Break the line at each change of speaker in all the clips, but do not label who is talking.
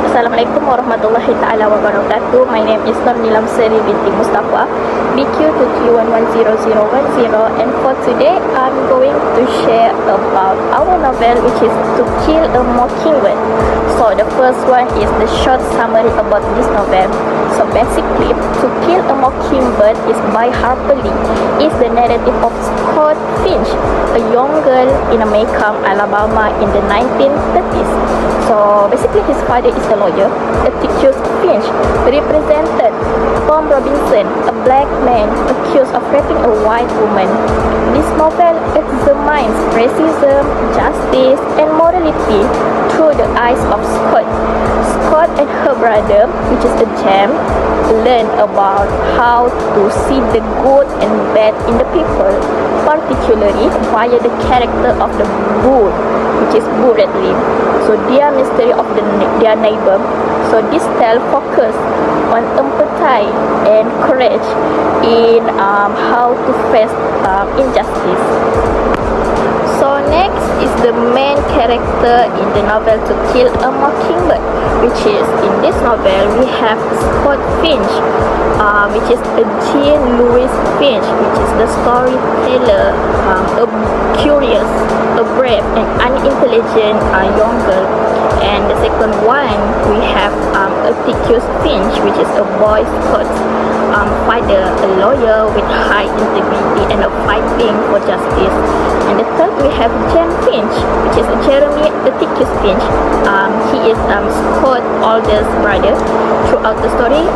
Assalamualaikum warahmatullahi ta'ala wabarakatuh. My name is Nur Nilam Seri binti Mustafa, BQ2311010, and for today I'm going to share about our novel, which is To Kill a Mockingbird. So the first one is the short summary about this novel. So basically, To Kill a Mockingbird is by Harper Lee. It's the narrative of Scott Finch, a young girl in Macomb, Alabama in the 1930s. So basically his father is a lawyer. Accused Finch represented Tom Robinson, a black man accused of raping a white woman. This novel examines racism, justice, and morality through the eyes of Scott. Scott and her brother, which is a Jam, learn about how to see the good and bad in the people, particularly via the character of the Boo, which is Boo Radley. So their mystery of their neighbor. So this tale focus on empathy and courage in how to face injustice. So next is the main character in the novel To Kill a Mockingbird, which is in this novel we have Scott Finch, which is a Jean Louis Finch, which is the storyteller, a curious, a brave and unintelligent young girl. And the second one we have Atticus Finch, which is a boy Scott's father, a lawyer with high integrity and a fighting for justice. And the third we have Jem Finch, which is Jeremy Atticus Finch. He is Scott's oldest brother. Throughout the story,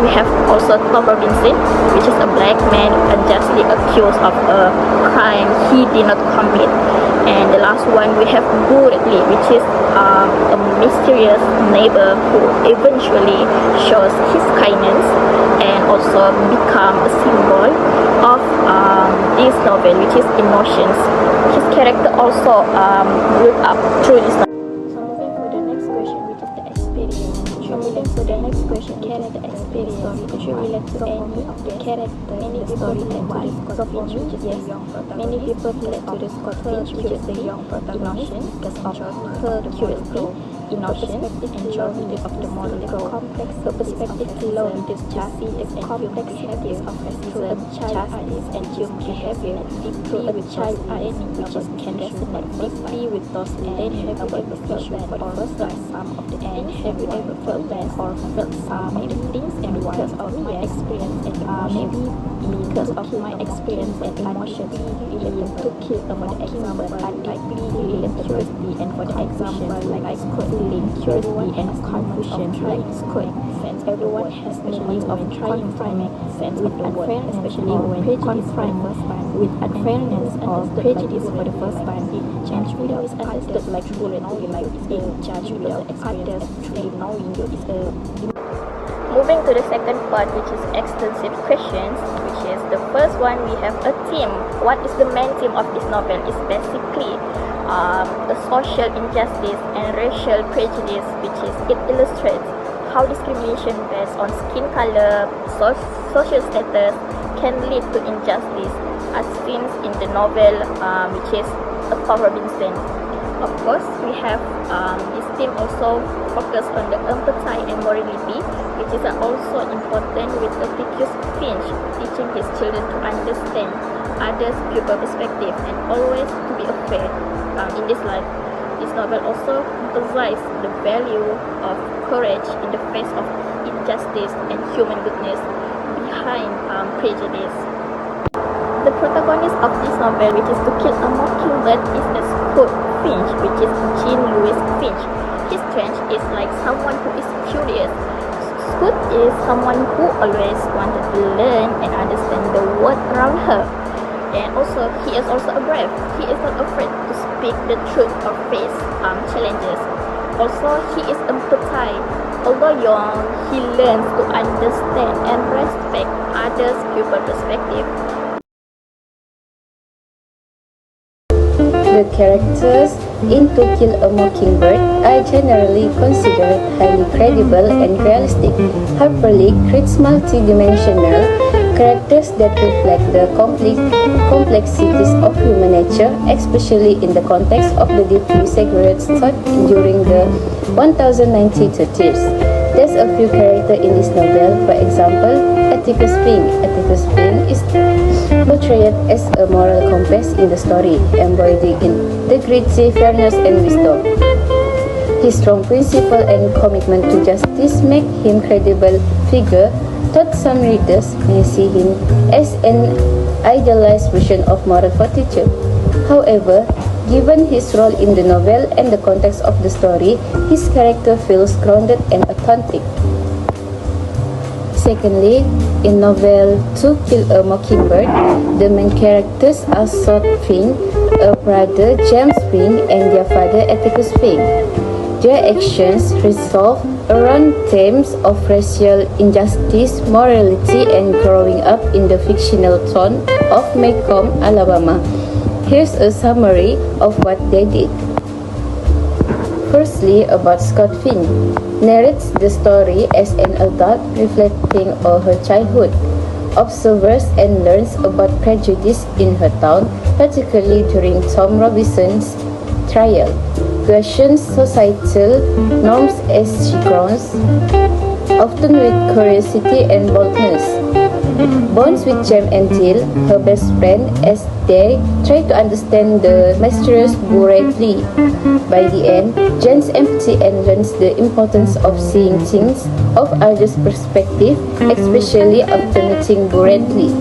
we have also Tom Robinson, which is a black man unjustly accused of a crime he did not commit. And the last one we have Boo Radley, which is a mysterious neighbor who eventually shows his kindness and also become a symbol of this novel, which is emotions. His character also grew up through this novel. So moving to the next question, which is the experience. So moving to the next question, character experience. Could you relate to any of the character in the story like to the Scott Finch, which is the young protagonist? Many people relate to the Scott Finch, which is the young protagonist, because of her curiosity, innocence, and journey of the moral growth. Her perspective alone is just the complexity of racism, justice, and human behavior through a child eye, which is can resonate deeply with those learning about the future for the first time. Some of the things have you ever felt bad or felt some of the things, and because of my experience and maybe because of my experience and emotions related to kill about the example, I deeply related to curiosity, and for the example like could link curiosity and confusion like could sense everyone has moments of trying to make sense with unfairness, especially when confronted with unfairness or prejudice for the first time. Change without misunderstood like truly knowing, like being judged without others truly knowing is a. Moving to the second part, which is extensive questions, which is the first one we have a theme. What is the main theme of this novel? Is basically the social injustice and racial prejudice, which is it illustrates how discrimination based on skin color, social status can lead to injustice, as seen in the novel, which is Tom Robinson. Of course, we have this theme also focus on the empathy and morality, which is also important with Atticus Finch, teaching his children to understand others' pupil perspective and always to be fair in this life. This novel also emphasizes the value of courage in the face of injustice and human goodness behind prejudice. The protagonist of this novel, which is To Kill a Mockingbird, is a Scott Finch, which is Jean Louis Finch. His strength is like someone who is curious. Scott is someone who always wanted to learn and understand the world around her. And also, he is also a brave. He is not afraid to speak the truth or face challenges. Also, he is empathetic. Although young, he learns to understand and respect others' pupil perspective.
The characters in To Kill a Mockingbird are generally considered highly credible and realistic. Harper Lee creates multi-dimensional Characters that reflect the complexities of human nature, especially in the context of the deeply segregated thought during the 1090s. There's a few characters in this novel. For example, Atticus Finch. Atticus Finch is portrayed as a moral compass in the story, embodying integrity, fairness, and wisdom. His strong principle and commitment to justice make him a credible figure, though some readers may see him as an idealized version of moral fortitude. However, given his role in the novel and the context of the story, his character feels grounded and authentic. Secondly, in novel To Kill a Mockingbird, the main characters are Scott Finch, a brother James Finch, and their father Atticus Finch. Their actions revolve around themes of racial injustice, morality, and growing up in the fictional town of Macomb, Alabama. Here's a summary of what they did. Firstly, about Scott Finch. Narrates the story as an adult reflecting on her childhood, observes and learns about prejudice in her town, particularly during Tom Robinson's trial, questions societal norms as she grows, often with curiosity and boldness. Bonds with Jem and Jill, her best friend, as they try to understand the mysterious Boo Radley. By the end, Jen's empathy and learns the importance of seeing things of others' perspective, especially after meeting Boo Radley.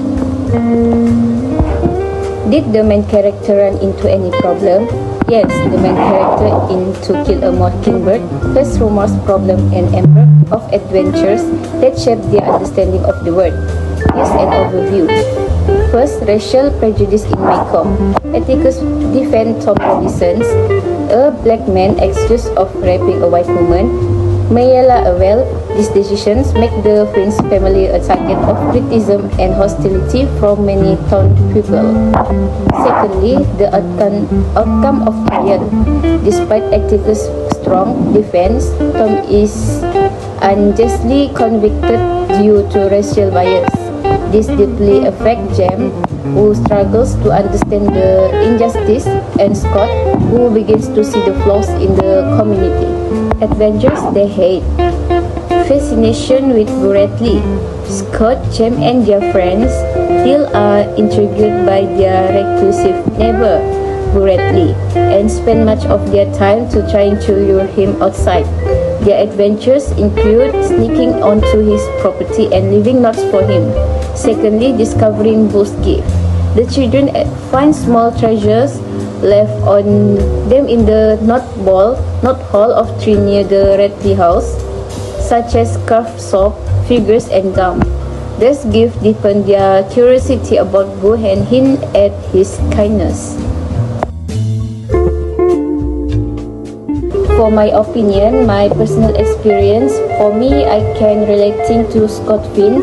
Did the main character run into any problem? Yes, the main character in To Kill a Mockingbird faced remorse, problem, and embarked of adventures that shaped their understanding of the world. Here's an overview. First, racial prejudice in Macomb. Atticus defends Tom Robinson, a black man accused of raping a white woman. Mayella Awell, these decisions make the Finch family a target of criticism and hostility from many town people. Secondly, the outcome of trial. Despite Atticus' strong defense, Tom is unjustly convicted due to racial bias. This deeply affects Jem, who struggles to understand the injustice, and Scott, who begins to see the flaws in the community. Adventures they hate. Fascination with Boo Radley. Scott, Jem, and their friends still are intrigued by their reclusive neighbor, Boo Radley, and spend much of their time to trying to lure him outside. Their adventures include sneaking onto his property and leaving notes for him. Secondly, discovering Boo's gift. The children find small treasures left on them in the North Hall of Tree near the Radley house, such as carved soap, figures, and gum. This gift deepened their curiosity about Boo and hint at his kindness. For my opinion, my personal experience, for me, I can relating to Scott Finch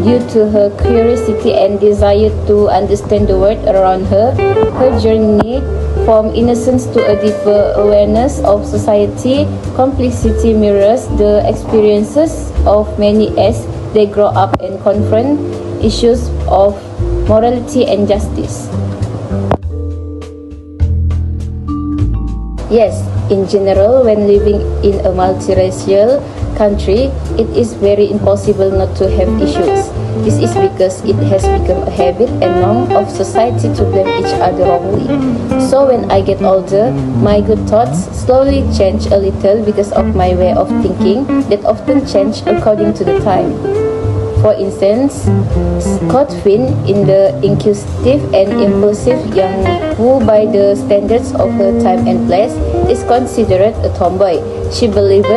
due to her curiosity and desire to understand the world around her. Her journey from innocence to a deeper awareness of society complexity mirrors the experiences of many as they grow up and confront issues of morality and justice. Yes, in general, when living in a multiracial country, it is very impossible not to have issues. This is because it has become a habit and norm of society to blame each other wrongly. So when I get older, my good thoughts slowly change a little because of my way of thinking that often change according to the time. For instance, Scott Finch, in the inquisitive and impulsive young who by the standards of her time and place is considered a tomboy. She believes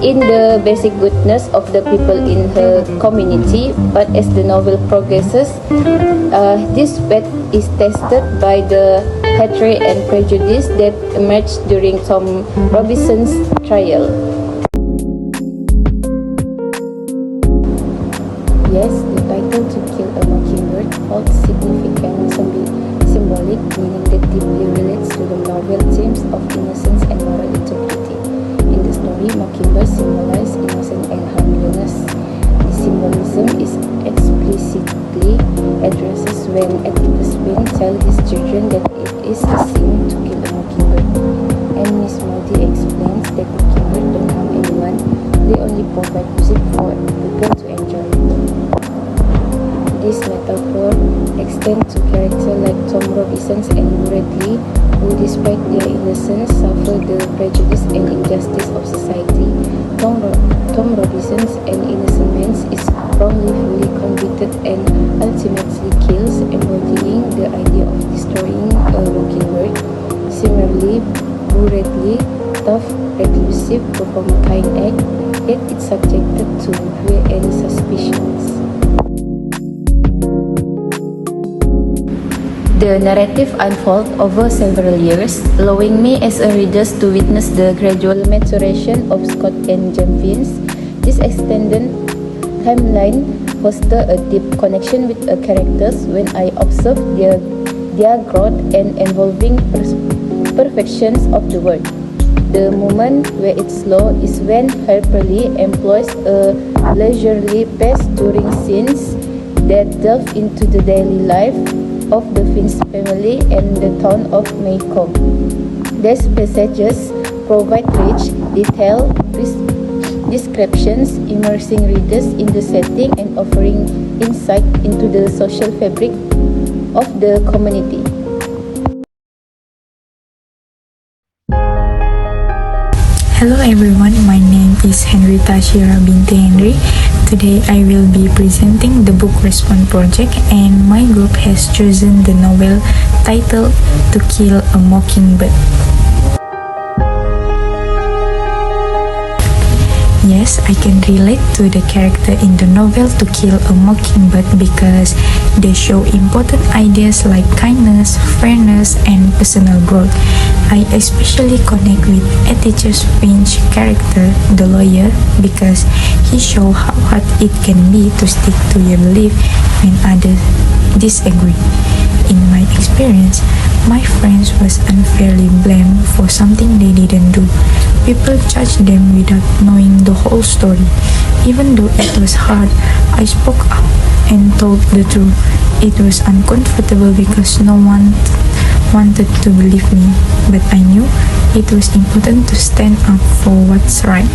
in the basic goodness of the people in her community, but as the novel progresses, this faith is tested by the hatred and prejudice that emerged during Tom Robinson's trial. Yes, the title To Kill a Mockingbird holds significant symbolic meaning that deeply relates to the novel themes of innocence and moral integrity. In the story, Mockingbird symbolizes innocence and harmlessness. This symbolism is explicitly addressed when Atticus Finch tells his children that it is a sin to kill a mockingbird, and Miss Moody explains that the kingbird don't harm anyone, they only provide music for people to enjoy. This metaphor extends to characters like Tom Robinson and Bradley, who despite their innocence suffer the prejudice and injustice of society. Tom Robinson's An Innocent Man is wrongfully convicted and ultimately kills, embodying the idea of destroying a mockingbird. Similarly, Bradley, tough, reclusive, performs a kind act, yet is subjected to fear and suspicions. The narrative unfolds over several years, allowing me as a reader to witness the gradual maturation of Scott and James Finch. This extended timeline fosters a deep connection with the characters when I observe their growth and evolving perfections of the world. The moment where it's slow is when Harper Lee employs a leisurely pace during scenes that delve into the daily life of the Finch family and the town of Maycomb. These passages provide rich, detailed descriptions, immersing readers in the setting and offering insight into the social fabric of the community.
Hello everyone, my name is Henrietta Shira Binti Henry. Today I will be presenting the book Response Project, and my group has chosen the novel titled To Kill a Mockingbird. Yes, I can relate to the character in the novel To Kill a Mockingbird because they show important ideas like kindness, fairness, and personal growth. I especially connect with Atticus Finch's character, the lawyer, because he shows how hard it can be to stick to your belief when others disagree. In my experience, my friends was unfairly blamed for something they didn't do. People judged them without knowing the whole story. Even though it was hard, I spoke up and told the truth. It was uncomfortable because no one wanted to believe me, but I knew it was important to stand up for what's right.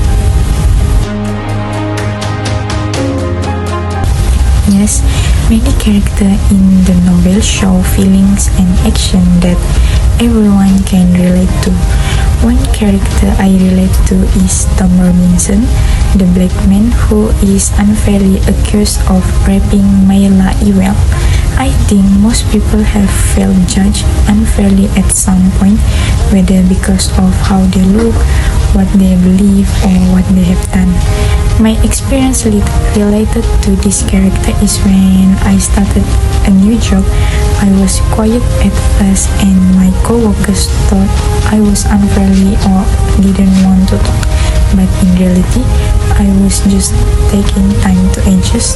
Yes, many characters in the novel show feelings and action that everyone can relate to. One character I relate to is Tom Robinson, the black man who is unfairly accused of raping Mayla Ewell. I think most people have felt judged unfairly at some point, whether because of how they look, what they believe, or what they have done. My experience related to this character is when I started a new job. I was quiet at first and my co-workers thought I was unfairly or didn't want to talk. But in reality, I was just taking time to adjust.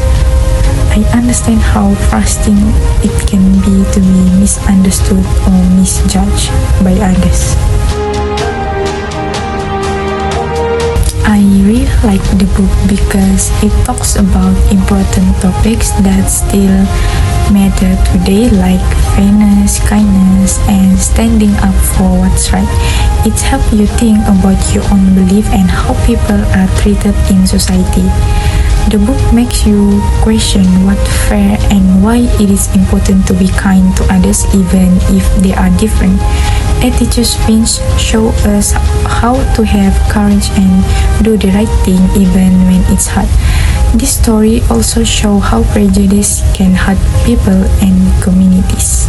I understand how frustrating it can be to be misunderstood or misjudged by others. I really like the book because it talks about important topics that still matter today, like fairness, kindness, and standing up for what's right. It helps you think about your own belief and how people are treated in society. The book makes you question what's fair and why it is important to be kind to others even if they are different. Atticus Finch shows us how to have courage and do the right thing even when it's hard. This story also shows how prejudice can hurt people and communities.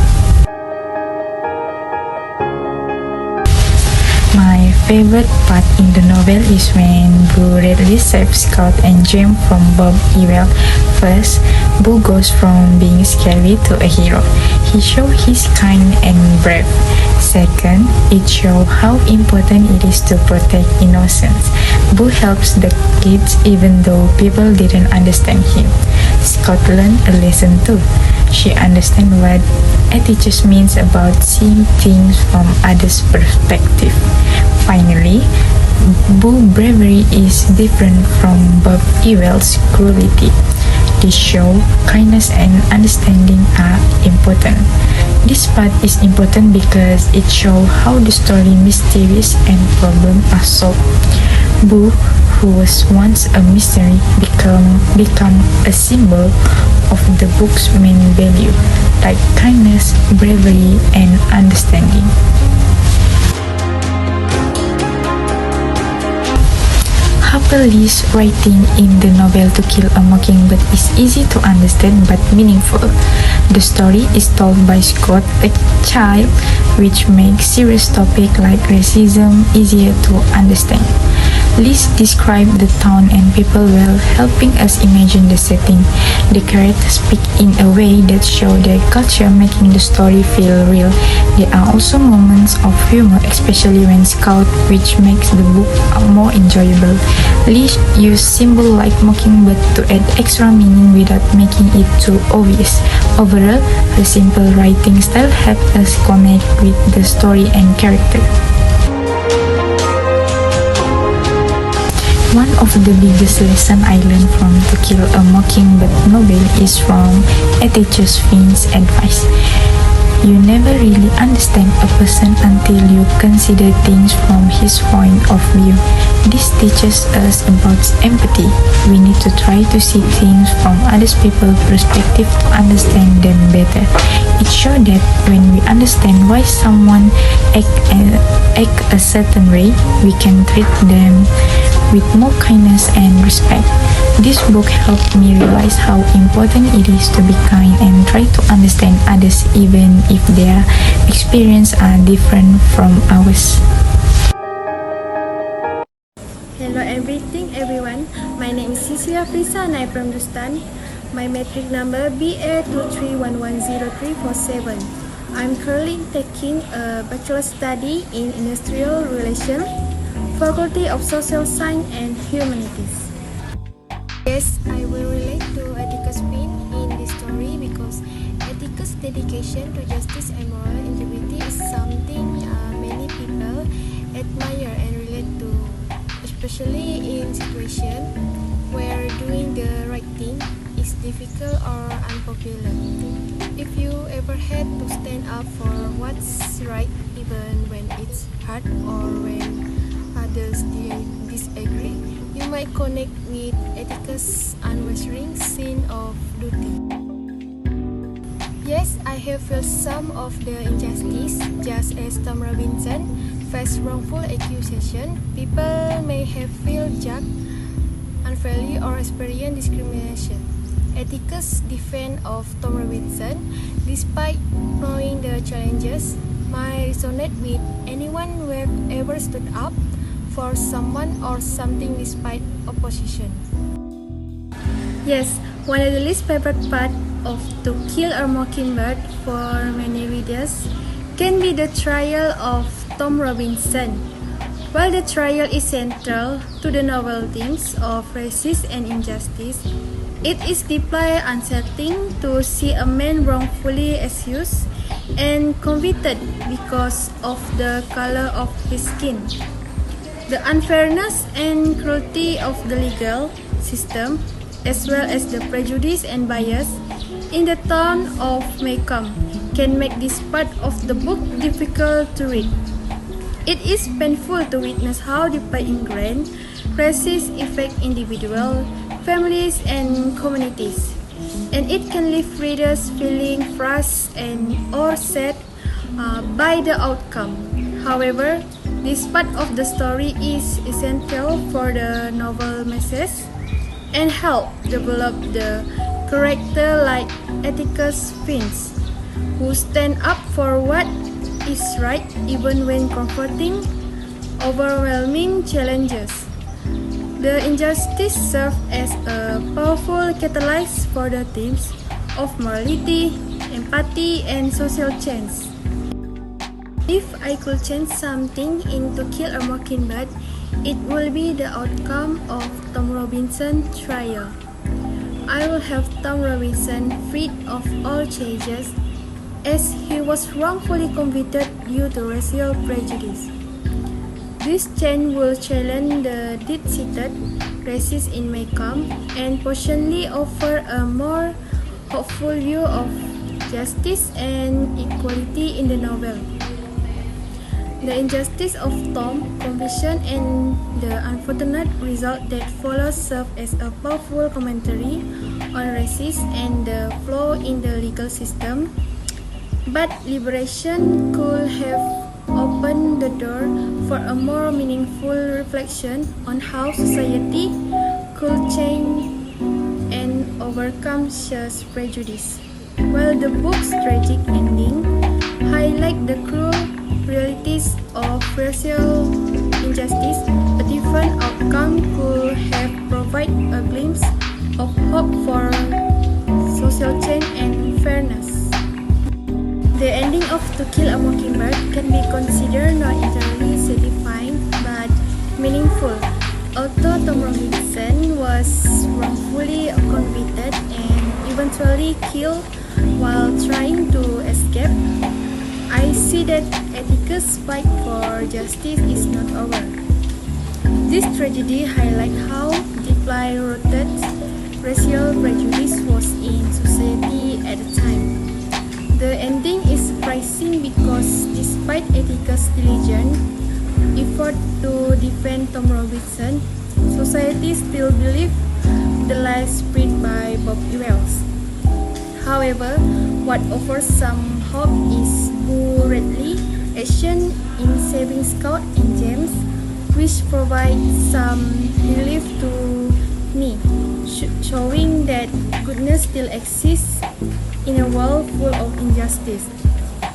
My favorite part in the novel is when Boo Radley saves Scott and James from Bob Ewell. First, Boo goes from being scary to a hero. He shows he's kind and brave. Second, it shows how important it is to protect innocence. Boo helps the kids even though people didn't understand him. Scott learned a lesson too. She understands what Atticus means about seeing things from others' perspective. Finally, Boo's bravery is different from Bob Ewell's cruelty. This show, kindness and understanding are important. This part is important because it shows how the story mysterious and problems are solved. Boo, who was once a mystery, become a symbol of the book's main value, like kindness, bravery, and understanding. Harper Lee's writing in the novel To Kill a Mockingbird is easy to understand but meaningful. The story is told by Scott, a child, which makes serious topics like racism easier to understand. Lees describes the town and people well, helping us imagine the setting. The characters speak in a way that show their culture, making the story feel real. There are also moments of humor, especially when Scout, which makes the book more enjoyable. Lees used symbols like Mockingbird to add extra meaning without making it too obvious. Overall, her simple writing style helps us connect with the story and character. One of the biggest lessons I learned from To Kill a Mockingbird novel is from a teacher's Finn's advice. You never really understand a person until you consider things from his point of view. This teaches us about empathy. We need to try to see things from other people's perspective to understand them better. It shows that when we understand why someone act a certain way, we can treat them with more kindness and respect. This book helped me realize how important it is to be kind and try to understand others even if their experiences are different from ours.
Hello everyone. My name is Cecilia Frisa and I'm from Dustan. My metric number BA231103447. I'm currently taking a bachelor study in industrial relations, Faculty of Social Science and Humanities. Yes, I will relate to Atticus Finn in this story because Atticus' dedication to justice and moral integrity is something many people admire and relate to, especially in situations where doing the right thing is difficult or unpopular. If you ever had to stand up for what's right even when it's hard or when others disagree, you might connect with Atticus' unwavering sense of duty. Yes, I have felt some of the injustice, just as Tom Robinson faced wrongful accusation. People may have felt judged unfairly or experienced discrimination. Atticus' defense of Tom Robinson, despite knowing the challenges, might resonate with anyone who have ever stood up for someone or something despite opposition. Yes, one of the least favorite part of To Kill a Mockingbird for many readers can be the trial of Tom Robinson. While the trial is central to the novel themes of racism and injustice, it is deeply unsettling to see a man wrongfully accused and convicted because of the color of his skin. The unfairness and cruelty of the legal system, as well as the prejudice and bias in the town of Macomb, can make this part of the book difficult to read. It is painful to witness how deeply ingrained racism affects individuals, families, and communities, and it can leave readers feeling frustrated or sad by the outcome. However, this part of the story is essential for the novel message and help develop the character like Atticus Finch, who stand up for what is right even when confronting overwhelming challenges. The injustice serves as a powerful catalyst for the themes of morality, empathy, and social change. If I could change something in To Kill a Mockingbird, it will be the outcome of Tom Robinson's trial. I will have Tom Robinson freed of all charges as he was wrongfully convicted due to racial prejudice. This change will challenge the deep-seated racism in Malcolm and potentially offer a more hopeful view of justice and equality in the novel. The injustice of Tom's conviction and the unfortunate result that follows serve as a powerful commentary on racism and the flaw in the legal system. But liberation could have opened the door for a more meaningful reflection on how society could change and overcome such prejudice. While the book's tragic ending highlights the cruel realities of racial injustice, a different outcome could have provided a glimpse of hope for social change and fairness. The ending of To Kill a Mockingbird can be considered not entirely satisfying but meaningful. Although Tom Robinson was wrongfully convicted and eventually killed while trying to escape, I see that Atticus' fight for justice is not over. This tragedy highlights how deeply rooted racial prejudice was in society at the time. The ending is surprising because despite Atticus' diligent effort to defend Tom Robinson, society still believes the lies spread by Bob Ewells. However, what offers some hope is Boo action in saving Scott and James, which provides some relief to me, showing that goodness still exists in a world full of injustice.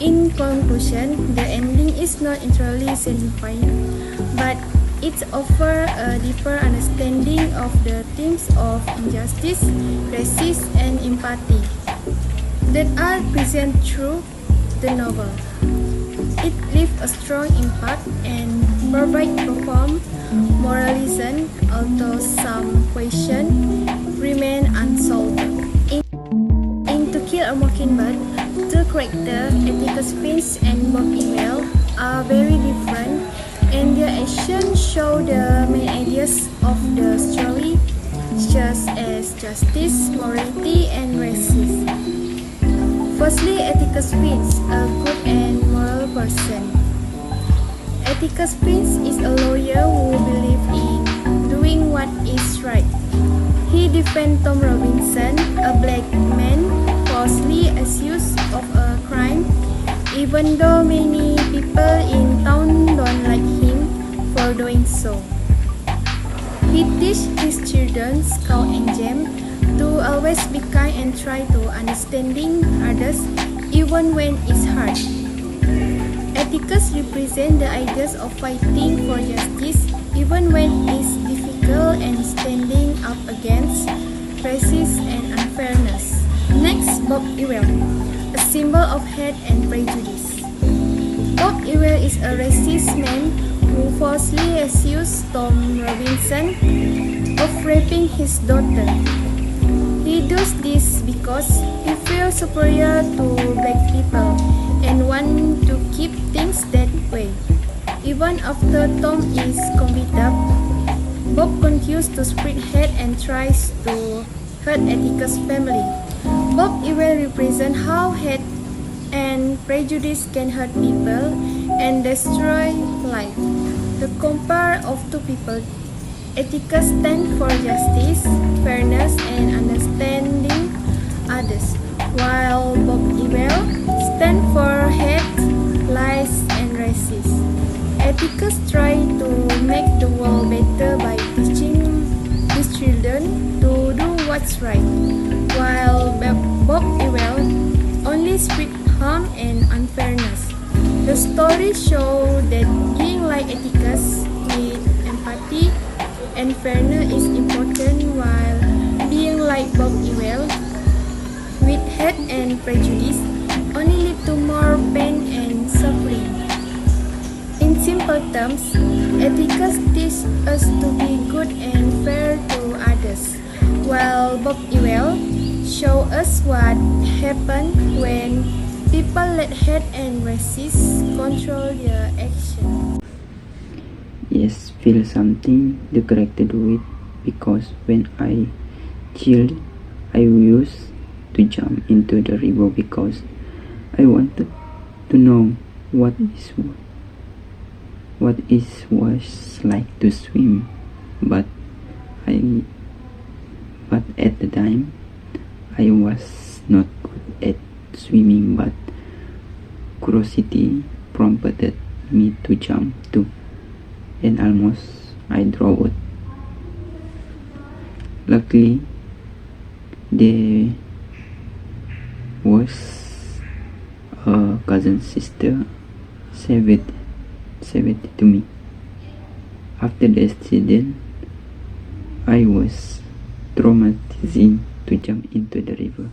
In conclusion, the ending is not entirely satisfying, but it offers a deeper understanding of the themes of injustice, racism, and empathy that are present through the novel. It leaves a strong impact and provides profound moralism, although some questions remain unsolved. In To Kill a Mockingbird, the characters Atticus Finch and Bob Ewell are very different, and their actions show the main ideas of the story, such as justice, morality, and racism. Firstly, Atticus Finch, a good and moral person. Atticus Finch is a lawyer who believes in doing what is right. He defends Tom Robinson, a black man falsely accused of a crime, even though many people in town don't like him for doing so. He teaches his children, Scout and James, to always be kind and try to understanding others even when it's hard. Atticus represents the ideas of fighting for justice even when it's difficult and standing up against racism and unfairness. Next, Bob Ewell, a symbol of hate and prejudice. Bob Ewell is a racist man who falsely accused Tom Robinson of raping his daughter. He does this because he feels superior to black people and wants to keep things that way. Even after Tom is convicted, Bob continues to spread hate and tries to hurt Atticus' family. Bob Ewell represents how hate and prejudice can hurt people and destroy life. The compare of two people, Atticus stands for justice, fairness, and understanding others, while Bob Ewell stands for hate, lies, and racism. Atticus tries to make the world better by teaching his children to do what's right, while Bob Ewell only spreads harm and unfairness. The story shows that being like Atticus with empathy and fairness is important, while being like Bob Ewell with hate and prejudice only lead to more pain and suffering. In simple terms, Atticus teaches us to be good and fair to others, while Bob Ewell shows us what happens when people let hate and racism control their action.
Yes, feel something the character do it, because when I chilled, I used to jump into the river because I wanted to know what it was like to swim, but at the time I was not good at swimming, but curiosity prompted me to jump too, and almost I drowned. Luckily, there was a cousin sister saved it to me. After the accident, I was traumatized to jump into the river.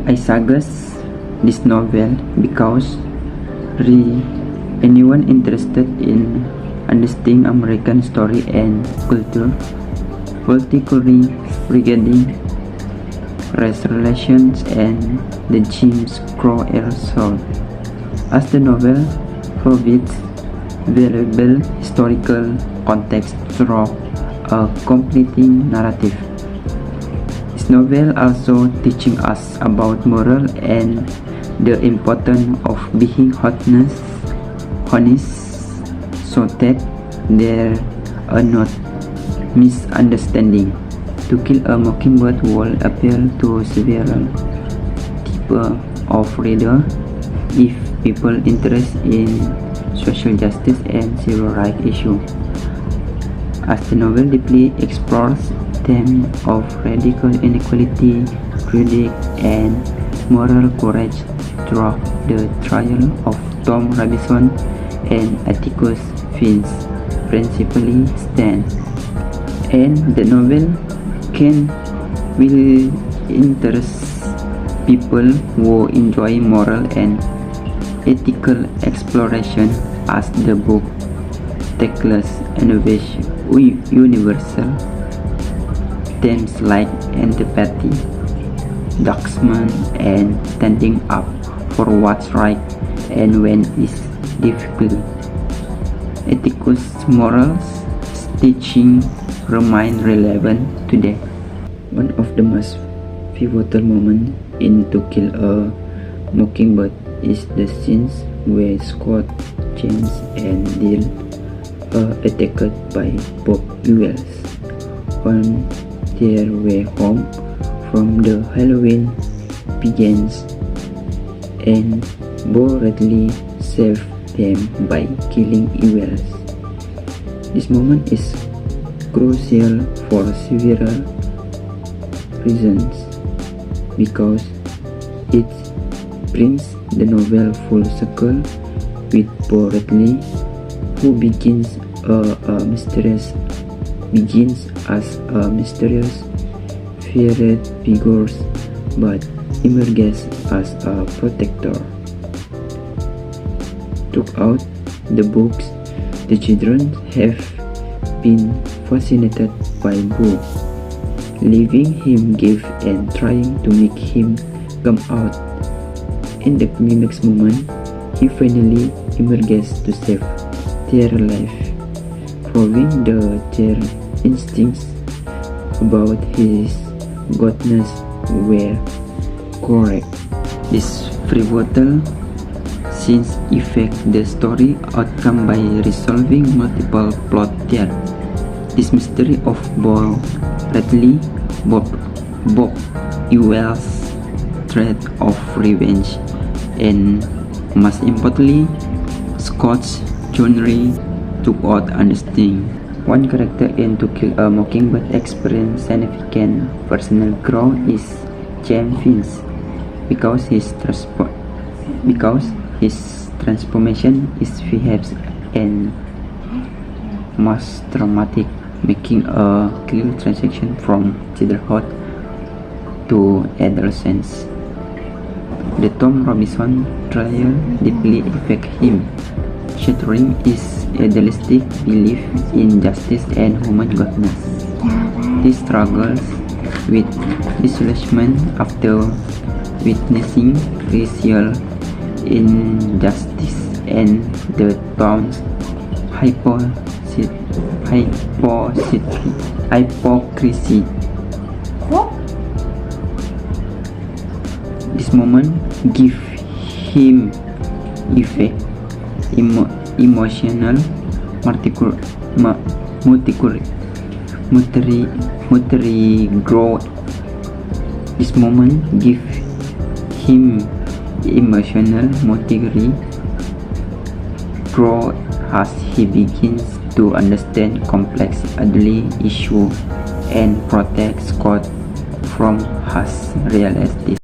I suggest this novel because anyone interested in understanding American story and culture, particularly regarding race relations and the Jim Crow era soul, as the novel provides valuable historical context through a completing narrative. This novel also teaching us about moral and the importance of being honest, so that there are not misunderstandings. To Kill a Mockingbird will appeal to several types of reader, if people interested in social justice and civil rights issues, as the novel deeply explores themes of radical inequality, prejudice, and moral courage through the trial of Tom Robinson and Atticus Finch principally stand. And the novel will interest people who enjoy moral and ethical exploration, as the book tackles universal themes like empathy, judgment, and standing up for what's right and when it's difficult. Atticus' morals teaching remain relevant today. One of the most pivotal moments in To Kill a Mockingbird is the scenes where Scott, James, and Dill are attacked by Bob Ewells on their way home from the Halloween begins, and Bo Radley saves them by killing Ewells. This moment is crucial for several reasons, because it brings the novel full circle with Bo Radley, who begins as a mysterious feared figure but emerges as a protector. Throughout the books, the children have been fascinated by Bo, leaving him give and trying to make him come out. In the climax moment, he finally emerges to save their life, proving that their instincts about his godness were correct. This pivotal scenes affect the story outcome by resolving multiple plot threads. This mystery of Bo Radley, Bob Ewell's threat of revenge, and most importantly, Scott's journey toward understanding. One character in To Kill a Mockingbird experienced significant personal growth is James Finch, because his transformation is perhaps and most traumatic, making a clear transition from childhood to adolescence. The Tom Robinson trial deeply affected him, shattering his idealistic belief in justice and human goodness. He struggles with disillusionment after witnessing racial injustice and the town's hypocrisy. This moment give him emotional growth. This moment give him emotional growth as he begins to understand complex elderly issues and protect Scott from harsh realities.